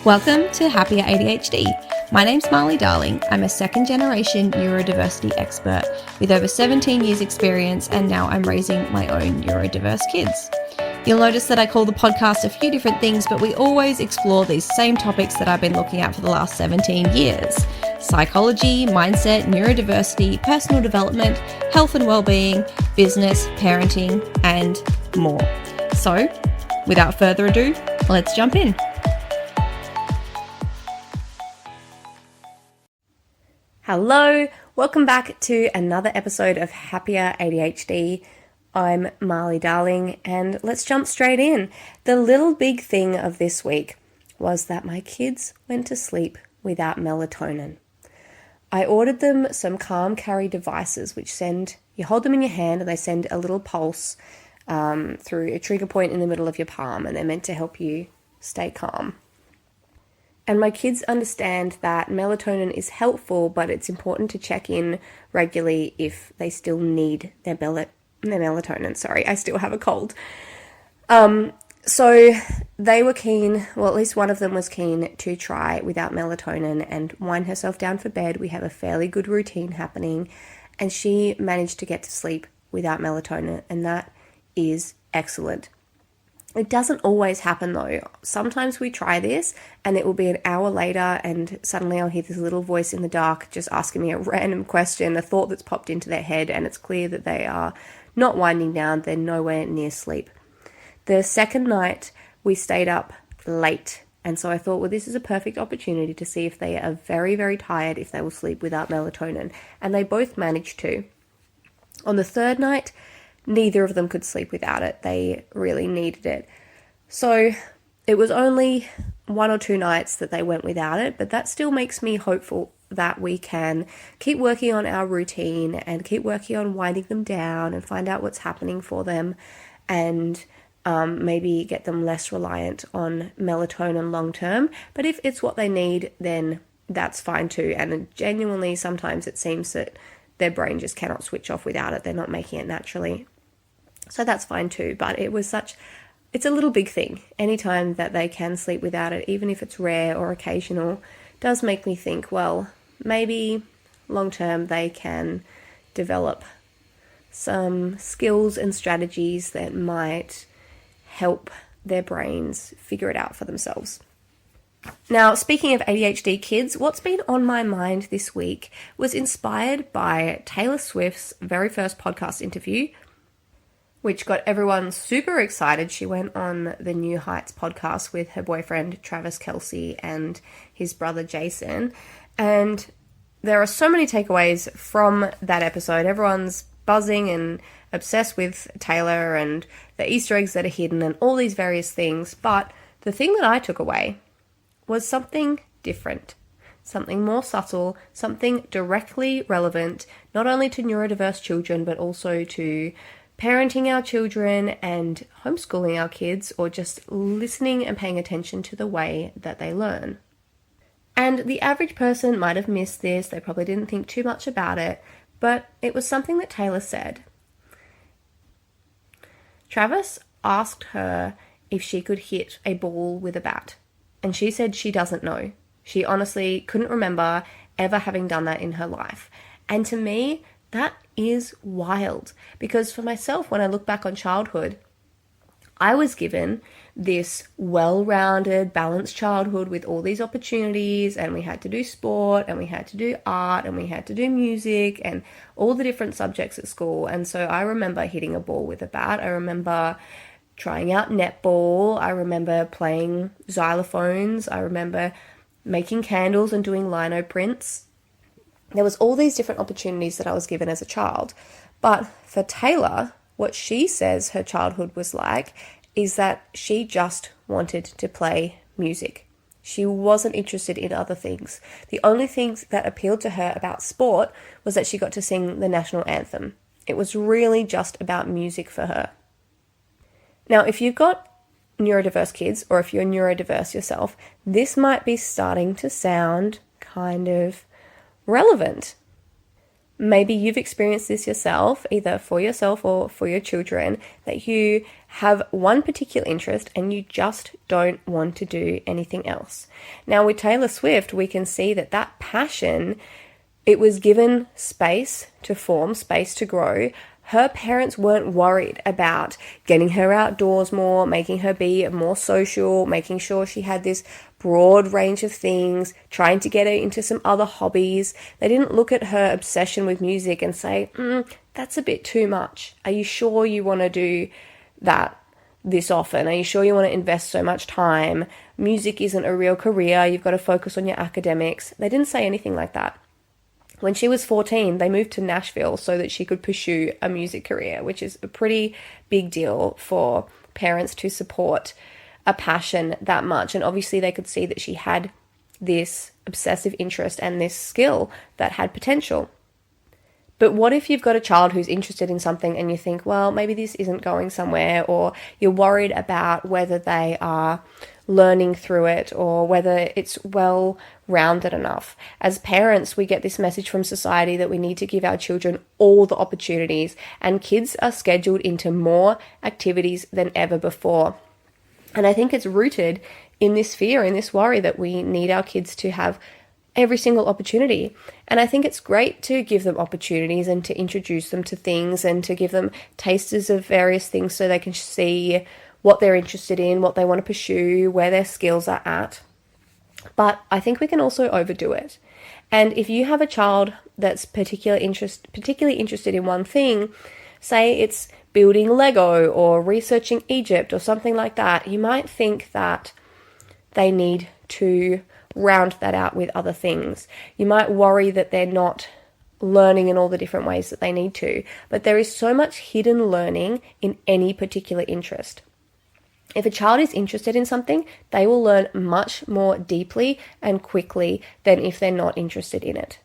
Welcome to Happier ADHD. My name's Marley Darling. I'm a second generation neurodiversity expert with over 17 years experience, and now I'm raising my own neurodiverse kids. You'll notice that I call the podcast a few different things, but we always explore these same topics that I've been looking at for the last 17 years. Psychology, mindset, neurodiversity, personal development, health and well-being, business, parenting, and more. So, without further ado, let's jump in. Hello, welcome back to another episode of Happier ADHD. I'm Marley Darling, and let's jump straight in. The little big thing of this week was that my kids went to sleep without melatonin. I ordered them some Calm Carry devices, which you hold them in your hand and they send a little pulse through a trigger point in the middle of your palm, and they're meant to help you stay calm. And my kids understand that melatonin is helpful, but it's important to check in regularly if they still need their melatonin. Sorry, I still have a cold. So they were keen, well, at least one of them was keen to try without melatonin and wind herself down for bed. We have a fairly good routine happening, and she managed to get to sleep without melatonin, and that is excellent. It doesn't always happen though. Sometimes we try this and it will be an hour later and suddenly I'll hear this little voice in the dark just asking me a random question, a thought that's popped into their head, and it's clear that they are not winding down, they're nowhere near sleep. The second night we stayed up late, and so I thought, well, this is a perfect opportunity to see if they are very, very tired, if they will sleep without melatonin, and they both managed to. On the third night, neither of them could sleep without it. They really needed it. So it was only 1 or 2 nights that they went without it, but that still makes me hopeful that we can keep working on our routine and keep working on winding them down and find out what's happening for them, and maybe get them less reliant on melatonin long term. But if it's what they need, then that's fine too. And genuinely, sometimes it seems that their brain just cannot switch off without it. They're not making it naturally. So that's fine too. But it's a little big thing. Anytime that they can sleep without it, even if it's rare or occasional, does make me think, well, maybe long term they can develop some skills and strategies that might help their brains figure it out for themselves. Now, speaking of ADHD kids, what's been on my mind this week was inspired by Taylor Swift's very first podcast interview, which got everyone super excited. She went on the New Heights podcast with her boyfriend, Travis Kelce, and his brother, Jason. And there are so many takeaways from that episode. Everyone's buzzing and obsessed with Taylor and the Easter eggs that are hidden and all these various things. But the thing that I took away was something different, something more subtle, something directly relevant, not only to neurodiverse children, but also to parenting our children and homeschooling our kids, or just listening and paying attention to the way that they learn. And the average person might have missed this, they probably didn't think too much about it, but it was something that Taylor said. Travis asked her if she could hit a ball with a bat, and she said she doesn't know. She honestly couldn't remember ever having done that in her life. And to me, that is wild, because for myself, when I look back on childhood, I was given this well-rounded, balanced childhood with all these opportunities, and we had to do sport, and we had to do art, and we had to do music, and all the different subjects at school. And so I remember hitting a ball with a bat. I remember trying out netball. I remember playing xylophones. I remember making candles and doing lino prints. There was all these different opportunities that I was given as a child. But for Taylor, what she says her childhood was like is that she just wanted to play music. She wasn't interested in other things. The only things that appealed to her about sport was that she got to sing the national anthem. It was really just about music for her. Now, if you've got neurodiverse kids, or if you're neurodiverse yourself, this might be starting to sound kind of relevant. maybe you've experienced this yourself, either for yourself or for your children, that you have one particular interest and you just don't want to do anything else. Now, with Taylor Swift, we can see that that passion, it was given space to form, space to grow. Her parents weren't worried about getting her outdoors more, making her be more social, making sure she had this broad range of things, trying to get her into some other hobbies. They didn't look at her obsession with music and say, that's a bit too much. Are you sure you want to do that this often? Are you sure you want to invest so much time? Music isn't a real career. You've got to focus on your academics. They didn't say anything like that. When she was 14, they moved to Nashville so that she could pursue a music career, which is a pretty big deal for parents to support a passion that much. And obviously they could see that she had this obsessive interest and this skill that had potential. But what if you've got a child who's interested in something and you think, well, maybe this isn't going somewhere, or you're worried about whether they are learning through it or whether it's well rounded enough. As parents, we get this message from society that we need to give our children all the opportunities, and kids are scheduled into more activities than ever before. And I think it's rooted in this fear, in this worry that we need our kids to have every single opportunity. And I think it's great to give them opportunities and to introduce them to things and to give them tasters of various things so they can see what they're interested in, what they want to pursue, where their skills are at. But I think we can also overdo it. And if you have a child that's particularly interested in one thing, say it's building Lego or researching Egypt or something like that, you might think that they need to round that out with other things. You might worry that they're not learning in all the different ways that they need to, but there is so much hidden learning in any particular interest. If a child is interested in something, they will learn much more deeply and quickly than if they're not interested in it.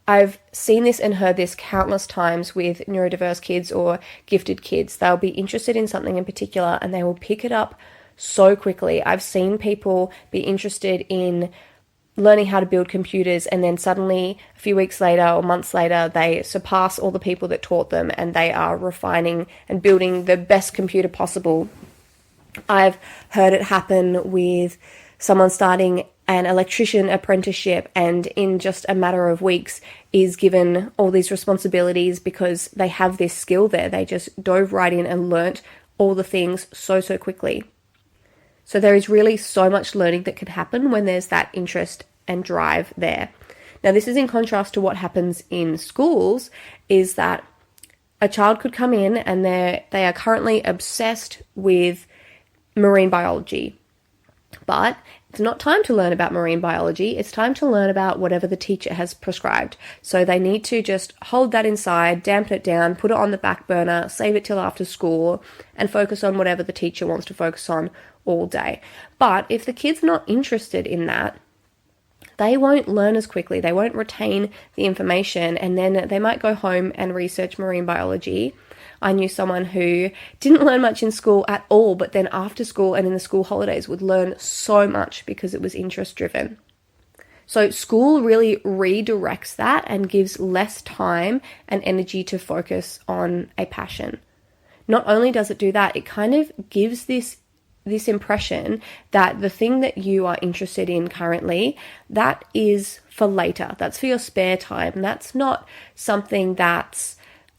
I've seen this and heard this countless times with neurodiverse kids or gifted kids. They'll be interested in something in particular and they will pick it up so quickly. I've seen people be interested in learning how to build computers and then suddenly a few weeks later or months later they surpass all the people that taught them and they are refining and building the best computer possible. I've heard it happen with someone starting an electrician apprenticeship and in just a matter of weeks is given all these responsibilities because they have this skill there. They just dove right in and learnt all the things so quickly. So there is really so much learning that can happen when there's that interest and drive there. Now, this is in contrast to what happens in schools, is that a child could come in and they are currently obsessed with marine biology. But it's not time to learn about marine biology. It's time to learn about whatever the teacher has prescribed. So they need to just hold that inside, dampen it down, put it on the back burner, save it till after school, and focus on whatever the teacher wants to focus on all day. But if the kid's not interested in that, they won't learn as quickly. They won't retain the information, and then they might go home and research marine biology. I knew someone who didn't learn much in school at all, but then after school and in the school holidays would learn so much because it was interest driven. So school really redirects that and gives less time and energy to focus on a passion. Not only does it do that, it kind of gives this impression that the thing that you are interested in currently, that is for later. That's for your spare time. That's not something that's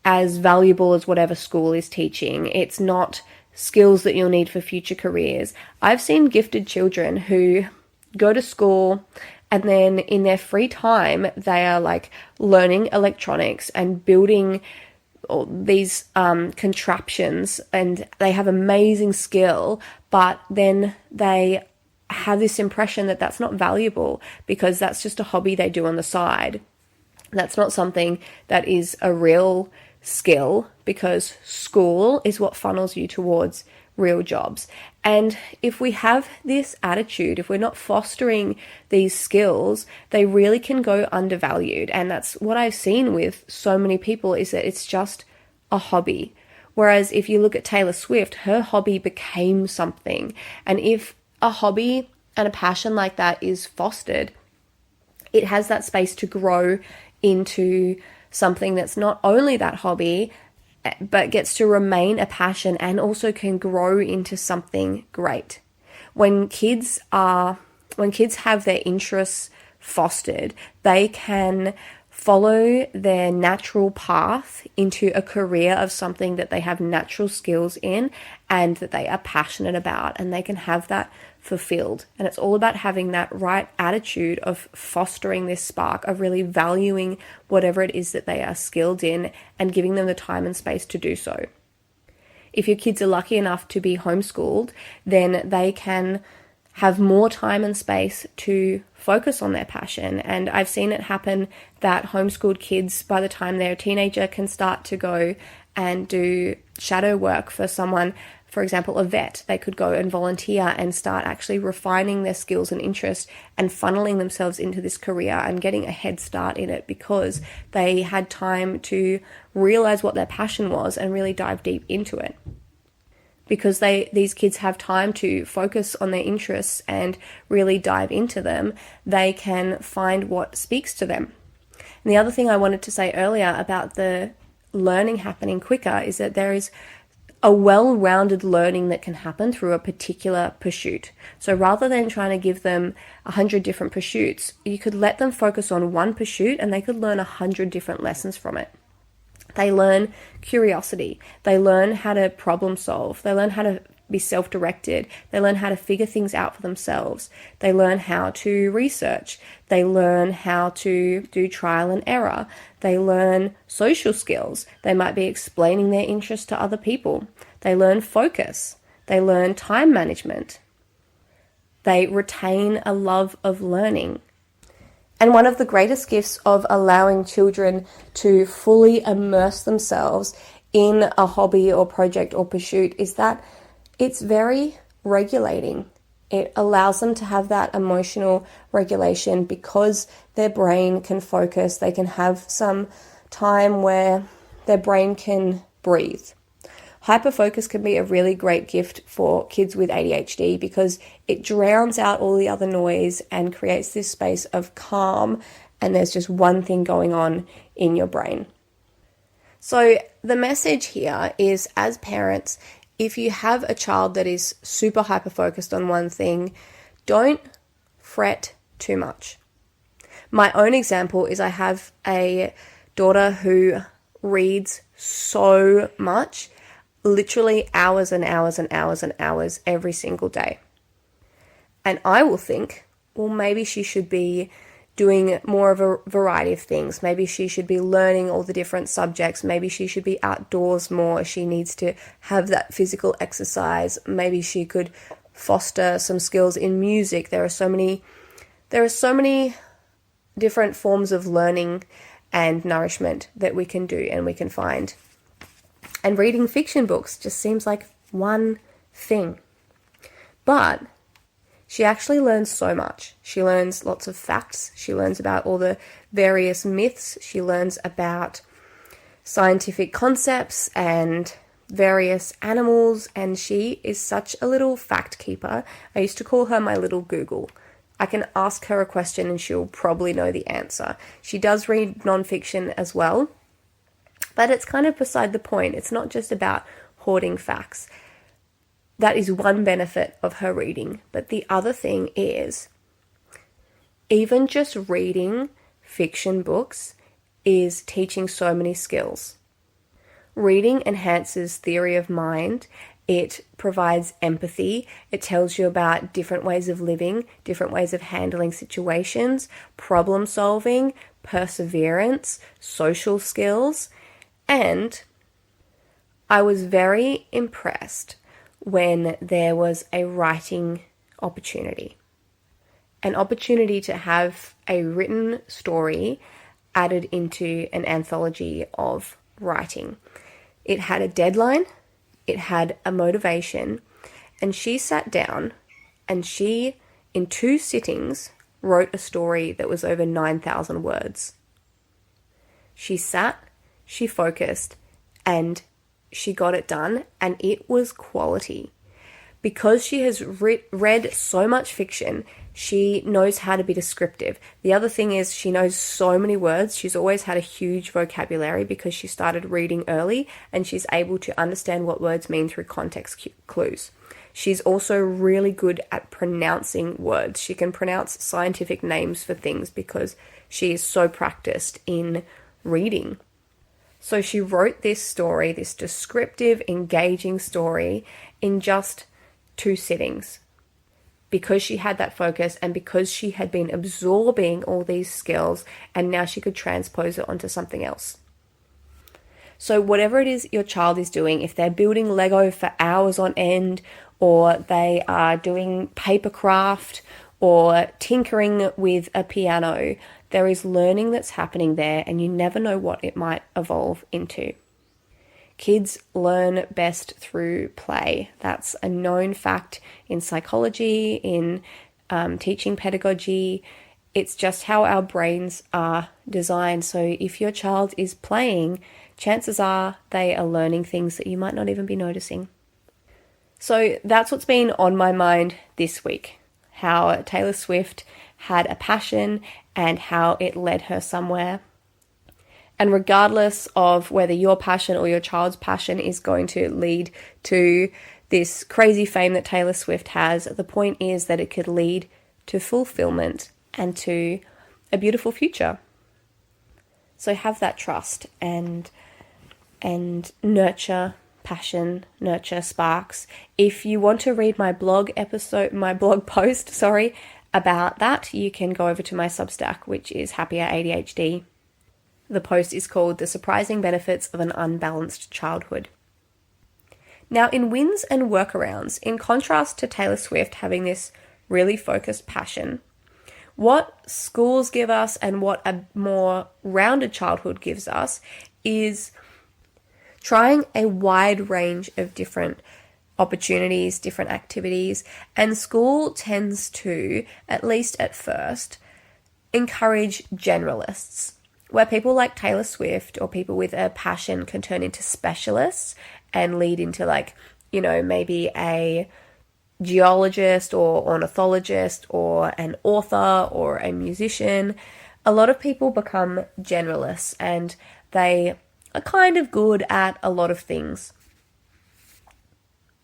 as valuable as whatever school is teaching. It's not skills that you'll need for future careers. I've seen gifted children who go to school and then in their free time, they are like learning electronics and building all these contraptions, and they have amazing skill, but then they have this impression that that's not valuable because that's just a hobby they do on the side. That's not something that is a real skill, because school is what funnels you towards real jobs. And if we have this attitude, if we're not fostering these skills, they really can go undervalued. And that's what I've seen with so many people, is that it's just a hobby. Whereas if you look at Taylor Swift, her hobby became something. And if a hobby and a passion like that is fostered, it has that space to grow into something that's not only that hobby, but gets to remain a passion and also can grow into something great. When kids have their interests fostered, they can follow their natural path into a career of something that they have natural skills in and that they are passionate about, and they can have that fulfilled. And it's all about having that right attitude of fostering this spark, of really valuing whatever it is that they are skilled in and giving them the time and space to do so. If your kids are lucky enough to be homeschooled, then they can have more time and space to focus on their passion. And I've seen it happen that homeschooled kids, by the time they're a teenager, can start to go and do shadow work for someone, for example, a vet. They could go and volunteer and start actually refining their skills and interests and funneling themselves into this career and getting a head start in it because they had time to realize what their passion was and really dive deep into it. Because these kids have time to focus on their interests and really dive into them, they can find what speaks to them. And the other thing I wanted to say earlier about the learning happening quicker is that there is a well-rounded learning that can happen through a particular pursuit. So rather than trying to give them 100 different pursuits, you could let them focus on one pursuit and they could learn 100 different lessons from it. They learn curiosity. They learn how to problem solve. They learn how to be self-directed. They learn how to figure things out for themselves. They learn how to research. They learn how to do trial and error. They learn social skills. They might be explaining their interests to other people. They learn focus. They learn time management. They retain a love of learning. And one of the greatest gifts of allowing children to fully immerse themselves in a hobby or project or pursuit is that it's very regulating. It allows them to have that emotional regulation because their brain can focus. They can have some time where their brain can breathe. Hyperfocus can be a really great gift for kids with ADHD because it drowns out all the other noise and creates this space of calm, and there's just one thing going on in your brain. So the message here is, as parents, if you have a child that is super hyper-focused on one thing, don't fret too much. My own example is I have a daughter who reads so much, literally hours and hours and hours and hours every single day. And I will think, well, maybe she should be doing more of a variety of things. Maybe she should be learning all the different subjects. Maybe she should be outdoors more. She needs to have that physical exercise. Maybe she could foster some skills in music. There are so many different forms of learning and nourishment that we can do and we can find. And reading fiction books just seems like one thing. But she actually learns so much. She learns lots of facts. She learns about all the various myths. She learns about scientific concepts and various animals. And she is such a little fact keeper. I used to call her my little Google. I can ask her a question and she'll probably know the answer. She does read nonfiction as well. But it's kind of beside the point. It's not just about hoarding facts. That is one benefit of her reading. But the other thing is, even just reading fiction books is teaching so many skills. Reading enhances theory of mind. It provides empathy. It tells you about different ways of living, different ways of handling situations, problem solving, perseverance, social skills. And I was very impressed when there was a writing opportunity. An opportunity to have a written story added into an anthology of writing. It had a deadline, it had a motivation, and she sat down and she, in 2 sittings, wrote a story that was over 9,000 words. She sat, she focused, and she got it done, and it was quality. Because she has read so much fiction, She knows how to be descriptive. The other thing is she knows so many words. She's always had a huge vocabulary because she started reading early, and she's able to understand what words mean through context clues. She's also really good at pronouncing words. She can pronounce scientific names for things because she is so practiced in reading. So she wrote this story, this descriptive, engaging story, in just 2 sittings, because she had that focus and because she had been absorbing all these skills, and now she could transpose it onto something else. So whatever it is your child is doing, if they're building Lego for hours on end, or they are doing paper craft or tinkering with a piano, there is learning that's happening there, and you never know what it might evolve into. Kids learn best through play. That's a known fact in psychology, in teaching pedagogy. It's just how our brains are designed. So if your child is playing, chances are they are learning things that you might not even be noticing. So that's what's been on my mind this week. How Taylor Swift had a passion and how it led her somewhere. And regardless of whether your passion or your child's passion is going to lead to this crazy fame that Taylor Swift has, the point is that it could lead to fulfillment and to a beautiful future. So have that trust and nurture passion, nurture sparks. If you want to read my blog post about that, you can go over to my Substack, which is Happier ADHD. The post is called The Surprising Benefits of an Unbalanced Childhood. Now, in wins and workarounds, in contrast to Taylor Swift having this really focused passion, what schools give us and what a more rounded childhood gives us is trying a wide range of different opportunities, different activities, and school tends to, at least at first, encourage generalists, where people like Taylor Swift or people with a passion can turn into specialists and lead into maybe a geologist or ornithologist or an author or a musician. A lot of people become generalists and they are kind of good at a lot of things,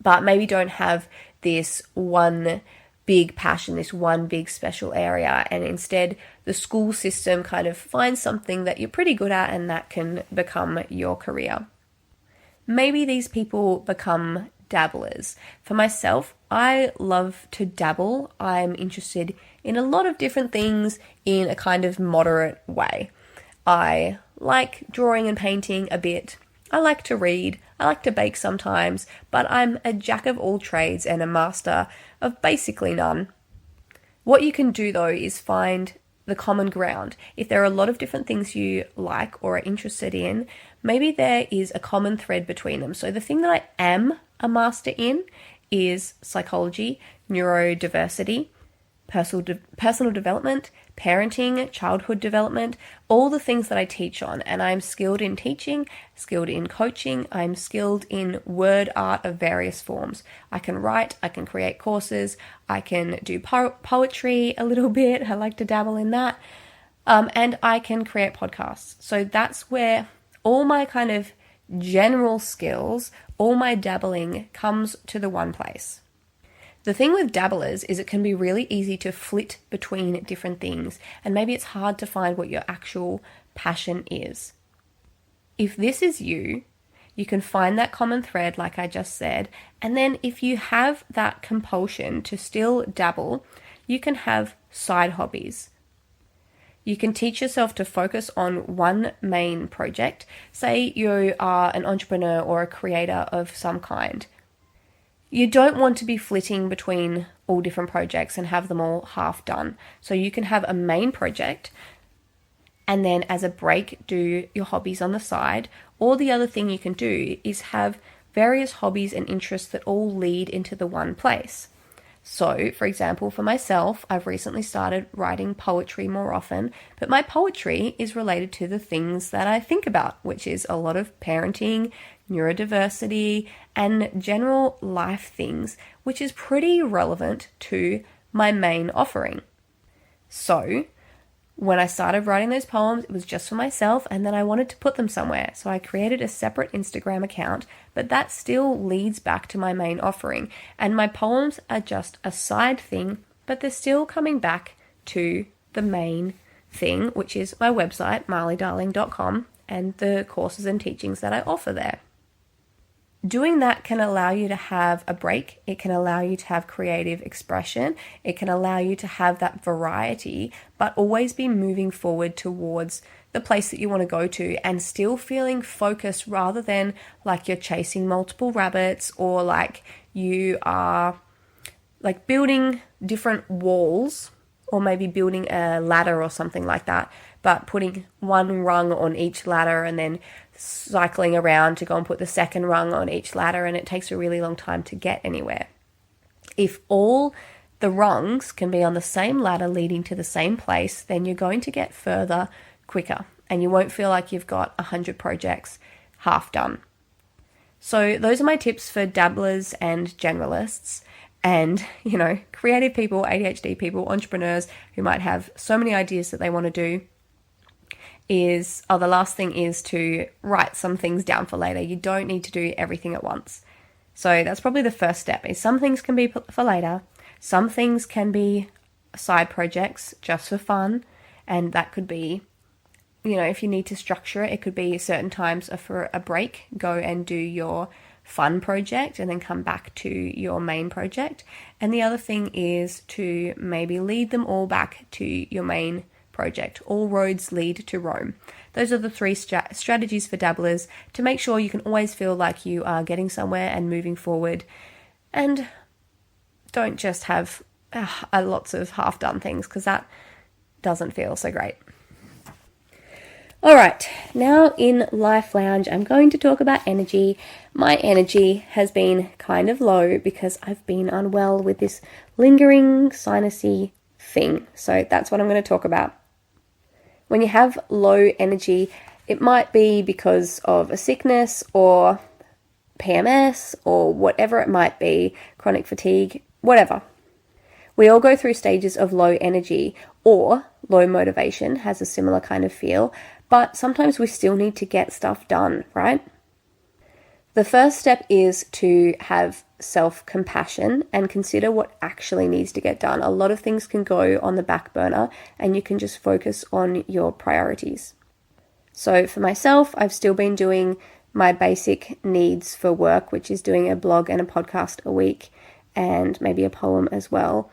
but maybe don't have this one big passion, this one big special area, and instead the school system kind of finds something that you're pretty good at and that can become your career. Maybe these people become dabblers. For myself, I love to dabble. I'm interested in a lot of different things in a kind of moderate way. I like drawing and painting a bit. I like to read. I like to bake sometimes, but I'm a jack of all trades and a master of basically none. What you can do though is find the common ground. If there are a lot of different things you like or are interested in, maybe there is a common thread between them. So the thing that I am a master in is psychology, neurodiversity, personal development, parenting, childhood development, all the things that I teach on. And I'm skilled in teaching, skilled in coaching, I'm skilled in word art of various forms. I can write, I can create courses, I can do poetry a little bit, I like to dabble in that, and I can create podcasts. So that's where all my kind of general skills, all my dabbling comes to the one place. The thing with dabblers is it can be really easy to flit between different things, and maybe it's hard to find what your actual passion is. If this is you, you can find that common thread like I just said, and then if you have that compulsion to still dabble, you can have side hobbies. You can teach yourself to focus on one main project. Say you are an entrepreneur or a creator of some kind. You don't want to be flitting between all different projects and have them all half done. So you can have a main project and then as a break do your hobbies on the side. Or the other thing you can do is have various hobbies and interests that all lead into the one place. So, for example, for myself, I've recently started writing poetry more often, but my poetry is related to the things that I think about, which is a lot of parenting, neurodiversity, and general life things, which is pretty relevant to my main offering. So when I started writing those poems, it was just for myself, and then I wanted to put them somewhere. So I created a separate Instagram account, but that still leads back to my main offering. And my poems are just a side thing, but they're still coming back to the main thing, which is my website, marleydarling.com, and the courses and teachings that I offer there. Doing that can allow you to have a break. It can allow you to have creative expression. It can allow you to have that variety, but always be moving forward towards the place that you want to go to and still feeling focused, rather than like you're chasing multiple rabbits, or like you are like building different walls, or maybe building a ladder or something like that, but putting one rung on each ladder and then cycling around to go and put the second rung on each ladder, and it takes a really long time to get anywhere. If all the rungs can be on the same ladder leading to the same place, then you're going to get further quicker, and you won't feel like you've got 100 projects half done. So those are my tips for dabblers and generalists, and, creative people, ADHD people, entrepreneurs who might have so many ideas that they want to do. The last thing is to write some things down for later. You don't need to do everything at once. So that's probably the first step, is some things can be for later. Some things can be side projects just for fun. And that could be, if you need to structure it, it could be certain times for a break, go and do your fun project and then come back to your main project. And the other thing is to maybe lead them all back to your main project. All roads lead to Rome. Those are the three strategies for dabblers to make sure you can always feel like you are getting somewhere and moving forward, and don't just have lots of half-done things, because that doesn't feel so great. All right, now in Life Lounge, I'm going to talk about energy. My energy has been kind of low because I've been unwell with this lingering sinusy thing. So that's what I'm going to talk about. When you have low energy, it might be because of a sickness or PMS or whatever it might be, chronic fatigue, whatever. We all go through stages of low energy, or low motivation has a similar kind of feel, but sometimes we still need to get stuff done, right? The first step is to have self-compassion and consider what actually needs to get done. A lot of things can go on the back burner and you can just focus on your priorities. So for myself, I've still been doing my basic needs for work, which is doing a blog and a podcast a week and maybe a poem as well,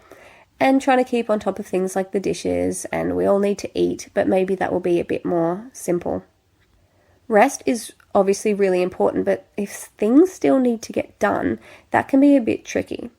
and trying to keep on top of things like the dishes, and we all need to eat, but maybe that will be a bit more simple. Rest is obviously really important, but if things still need to get done, that can be a bit tricky.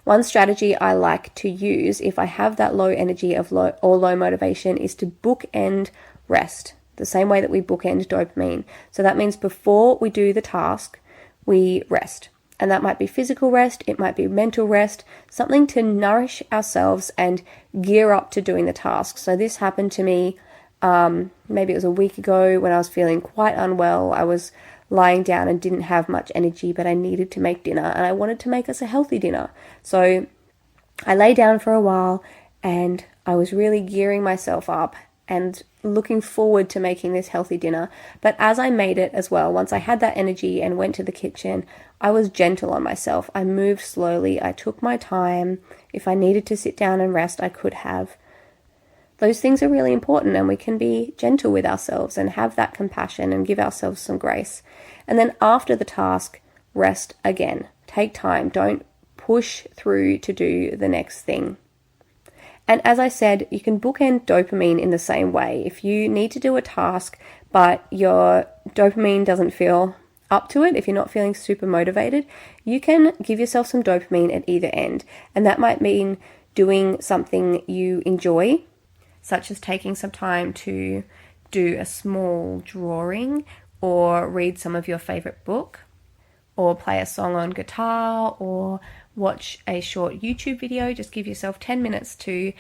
One strategy I like to use if I have that low energy or low motivation is to bookend rest, the same way that we bookend dopamine. So that means before we do the task, we rest. And that might be physical rest, it might be mental rest, something to nourish ourselves and gear up to doing the task. So this happened to me, maybe it was a week ago when I was feeling quite unwell. I was lying down and didn't have much energy, but I needed to make dinner and I wanted to make us a healthy dinner. So I lay down for a while and I was really gearing myself up and looking forward to making this healthy dinner. But as I made it as well, once I had that energy and went to the kitchen, I was gentle on myself. I moved slowly. I took my time. If I needed to sit down and rest, I could have. Those things are really important, and we can be gentle with ourselves and have that compassion and give ourselves some grace. And then after the task, rest again. Take time. Don't push through to do the next thing. And as I said, you can bookend dopamine in the same way. If you need to do a task, but your dopamine doesn't feel up to it, if you're not feeling super motivated, you can give yourself some dopamine at either end. And that might mean doing something you enjoy, such as taking some time to do a small drawing or read some of your favorite book or play a song on guitar or watch a short YouTube video. Just give yourself 10 minutes to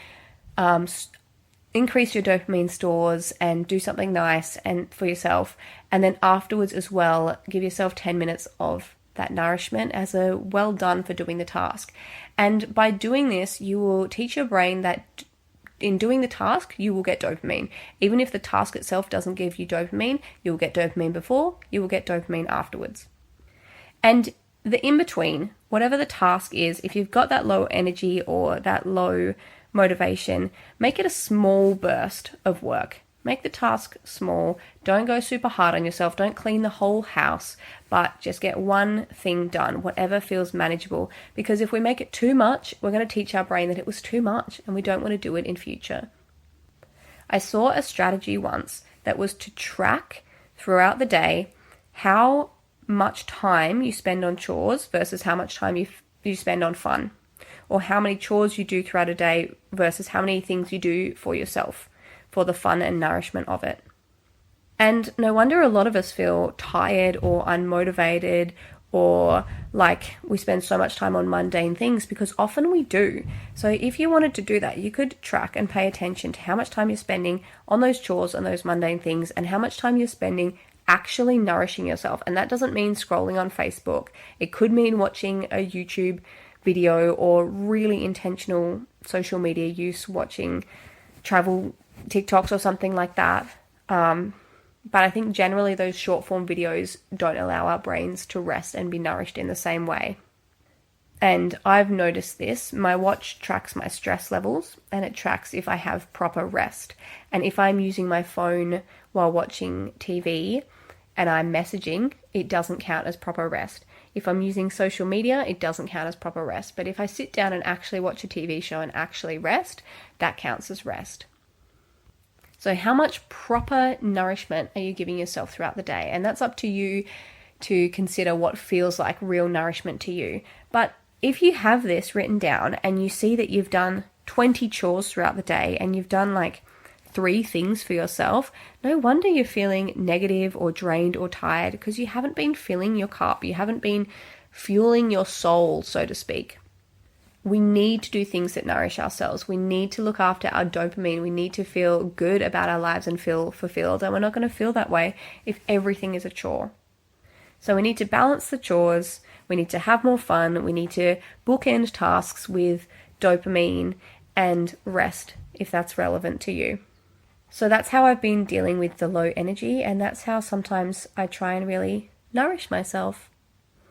increase your dopamine stores and do something nice and for yourself. And then afterwards as well, give yourself 10 minutes of that nourishment as a well done for doing the task. And by doing this, you will teach your brain that in doing the task, you will get dopamine. Even if the task itself doesn't give you dopamine, you will get dopamine before, you will get dopamine afterwards. And the in-between, whatever the task is, if you've got that low energy or that low motivation, make it a small burst of work. Make the task small. Don't go super hard on yourself. Don't clean the whole house, but just get one thing done, whatever feels manageable. Because if we make it too much, we're going to teach our brain that it was too much and we don't want to do it in future. I saw a strategy once that was to track throughout the day how much time you spend on chores versus how much time you spend on fun, or how many chores you do throughout a day versus how many things you do for yourself, for the fun and nourishment of it. And no wonder a lot of us feel tired or unmotivated, or like we spend so much time on mundane things, because often we do. So if you wanted to do that, you could track and pay attention to how much time you're spending on those chores and those mundane things, and how much time you're spending actually nourishing yourself. And that doesn't mean scrolling on Facebook. It could mean watching a YouTube video or really intentional social media use, watching travel TikToks or something like that. But I think generally those short form videos don't allow our brains to rest and be nourished in the same way. And I've noticed this. My watch tracks my stress levels, and it tracks if I have proper rest. And if I'm using my phone while watching TV and I'm messaging, it doesn't count as proper rest. If I'm using social media, it doesn't count as proper rest. But if I sit down and actually watch a TV show and actually rest, that counts as rest. So how much proper nourishment are you giving yourself throughout the day? And that's up to you to consider what feels like real nourishment to you. But if you have this written down and you see that you've done 20 chores throughout the day and you've done like 3 things for yourself, no wonder you're feeling negative or drained or tired, because you haven't been filling your cup. You haven't been fueling your soul, so to speak. We need to do things that nourish ourselves. We need to look after our dopamine. We need to feel good about our lives and feel fulfilled. And we're not going to feel that way if everything is a chore. So we need to balance the chores. We need to have more fun. We need to bookend tasks with dopamine and rest if that's relevant to you. So that's how I've been dealing with the low energy, and that's how sometimes I try and really nourish myself,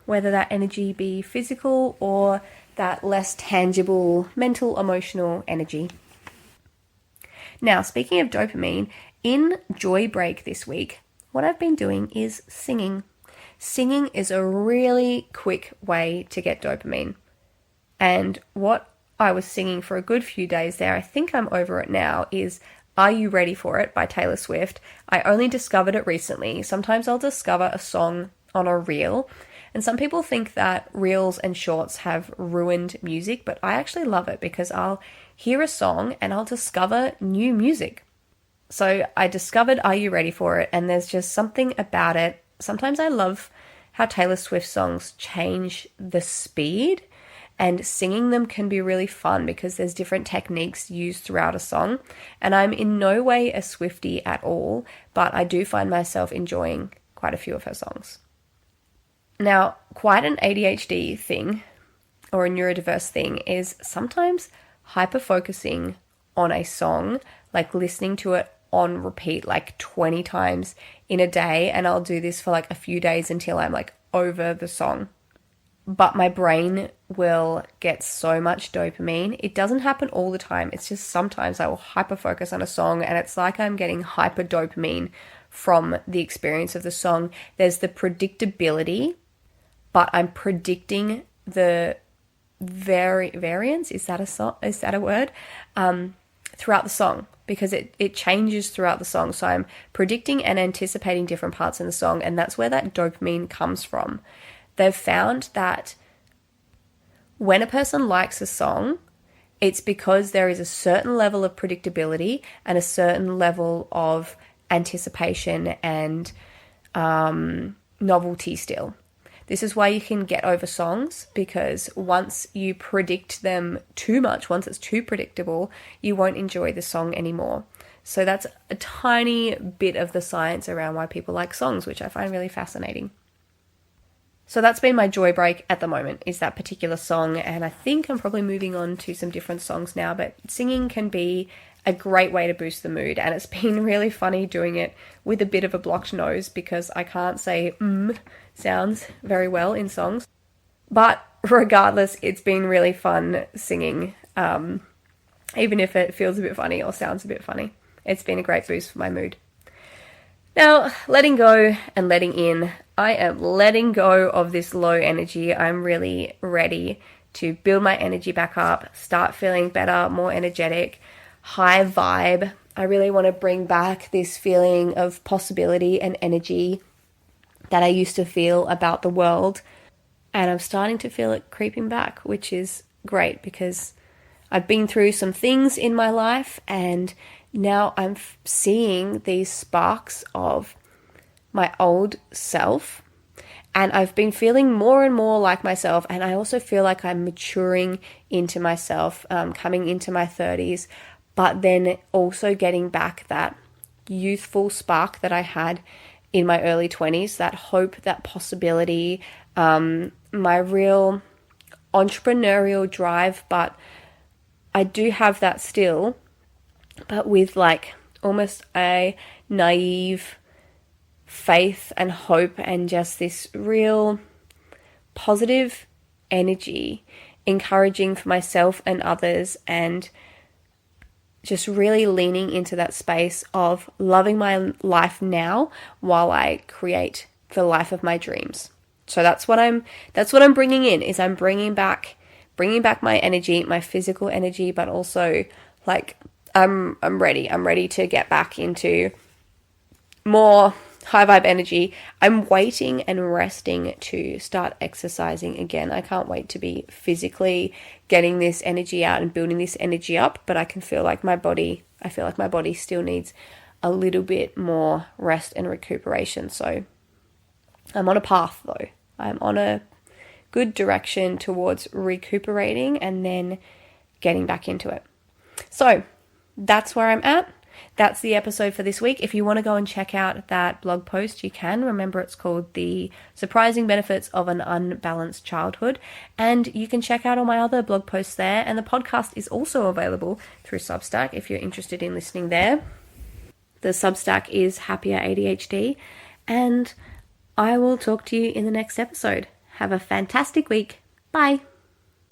whether that energy be physical or that less tangible mental, emotional energy. Now, speaking of dopamine, in Joy Break this week, what I've been doing is singing. Singing is a really quick way to get dopamine. And what I was singing for a good few days there, I think I'm over it now, is Are You Ready For It by Taylor Swift. I only discovered it recently. Sometimes I'll discover a song on a reel, and some people think that reels and shorts have ruined music, but I actually love it because I'll hear a song and I'll discover new music. So I discovered Are You Ready For It, and there's just something about it. Sometimes I love how Taylor Swift songs change the speed, and singing them can be really fun because there's different techniques used throughout a song. And I'm in no way a Swiftie at all, but I do find myself enjoying quite a few of her songs. Now, quite an ADHD thing, or a neurodiverse thing, is sometimes hyperfocusing on a song, like listening to it on repeat like 20 times in a day, and I'll do this for like a few days until I'm like over the song. But my brain will get so much dopamine. It doesn't happen all the time. It's just sometimes I will hyperfocus on a song and it's like I'm getting hyper dopamine from the experience of the song. There's the predictability, but I'm predicting the variance. Is that a word? Throughout the song, because it changes throughout the song. So I'm predicting and anticipating different parts in the song, and that's where that dopamine comes from. They've found that when a person likes a song, it's because there is a certain level of predictability and a certain level of anticipation and novelty still. This is why you can get over songs, because once you predict them too much, once it's too predictable, you won't enjoy the song anymore. So that's a tiny bit of the science around why people like songs, which I find really fascinating. So that's been my joy break at the moment, is that particular song. And I think I'm probably moving on to some different songs now, but singing can be a great way to boost the mood. And it's been really funny doing it with a bit of a blocked nose because I can't say sounds very well in songs. But regardless, it's been really fun singing, even if it feels a bit funny or sounds a bit funny. It's been a great boost for my mood. Now, letting go and letting in. I am letting go of this low energy. I'm really ready to build my energy back up, start feeling better, more energetic, high vibe. I really want to bring back this feeling of possibility and energy that I used to feel about the world. And I'm starting to feel it creeping back, which is great because I've been through some things in my life and now I'm seeing these sparks of my old self, and I've been feeling more and more like myself. And I also feel like I'm maturing into myself, coming into my 30s, but then also getting back that youthful spark that I had in my early 20s, that hope, that possibility, my real entrepreneurial drive. But I do have that still, but with like almost a naive faith and hope and just this real positive energy, encouraging for myself and others, and just really leaning into that space of loving my life now while I create the life of my dreams. So that's what I'm bringing in, is I'm bringing back my energy, my physical energy, but also like I'm ready to get back into more high vibe energy. I'm waiting and resting to start exercising again. I can't wait to be physically getting this energy out and building this energy up, but I feel like my body still needs a little bit more rest and recuperation. So I'm on a path though. I'm on a good direction towards recuperating and then getting back into it. So that's where I'm at. That's the episode for this week. If you want to go and check out that blog post, you can. Remember, it's called The Surprising Benefits of an Unbalanced Childhood. And you can check out all my other blog posts there. And the podcast is also available through Substack if you're interested in listening there. The Substack is Happier ADHD. And I will talk to you in the next episode. Have a fantastic week. Bye.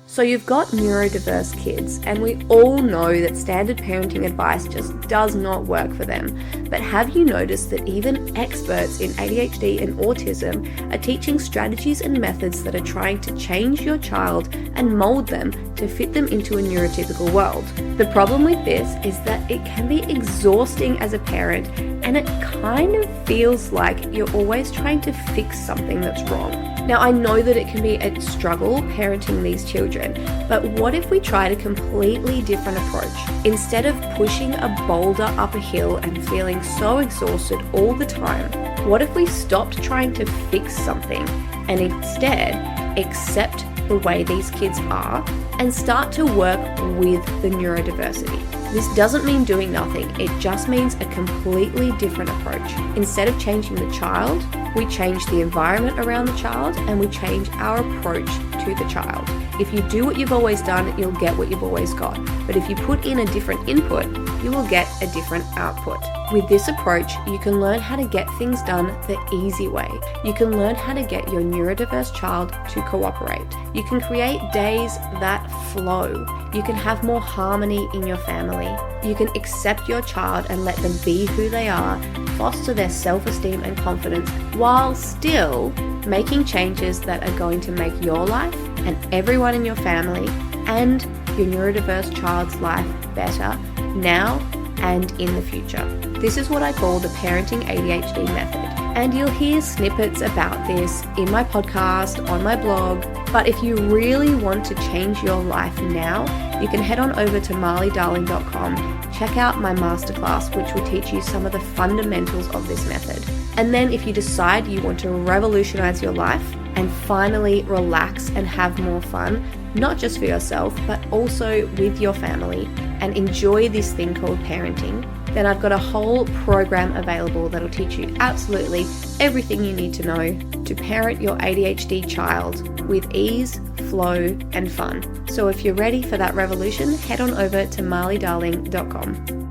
So you've got neurodiverse kids, and we all know that standard parenting advice just does not work for them. But have you noticed that even experts in ADHD and autism are teaching strategies and methods that are trying to change your child and mold them to fit them into a neurotypical world? The problem with this is that it can be exhausting as a parent, and it kind of feels like you're always trying to fix something that's wrong. Now, I know that it can be a struggle parenting these children, but what if we tried a completely different approach? Instead of pushing a boulder up a hill and feeling so exhausted all the time, what if we stopped trying to fix something and instead accept the way these kids are and start to work with the neurodiversity? This doesn't mean doing nothing, it just means a completely different approach. Instead of changing the child, we change the environment around the child and we change our approach to the child. If you do what you've always done, you'll get what you've always got. But if you put in a different input, you will get a different output. With this approach, you can learn how to get things done the easy way. You can learn how to get your neurodiverse child to cooperate. You can create days that flow. You can have more harmony in your family. You can accept your child and let them be who they are, foster their self-esteem and confidence, while still making changes that are going to make your life and everyone in your family and your neurodiverse child's life better now and in the future. This is what I call the Parenting ADHD method. And you'll hear snippets about this in my podcast, on my blog. But if you really want to change your life now, you can head on over to marleydarling.com, check out my masterclass, which will teach you some of the fundamentals of this method. And then if you decide you want to revolutionize your life and finally relax and have more fun, not just for yourself, but also with your family, and enjoy this thing called parenting, then I've got a whole program available that'll teach you absolutely everything you need to know to parent your ADHD child with ease, flow, and fun. So if you're ready for that revolution, head on over to marleydarling.com.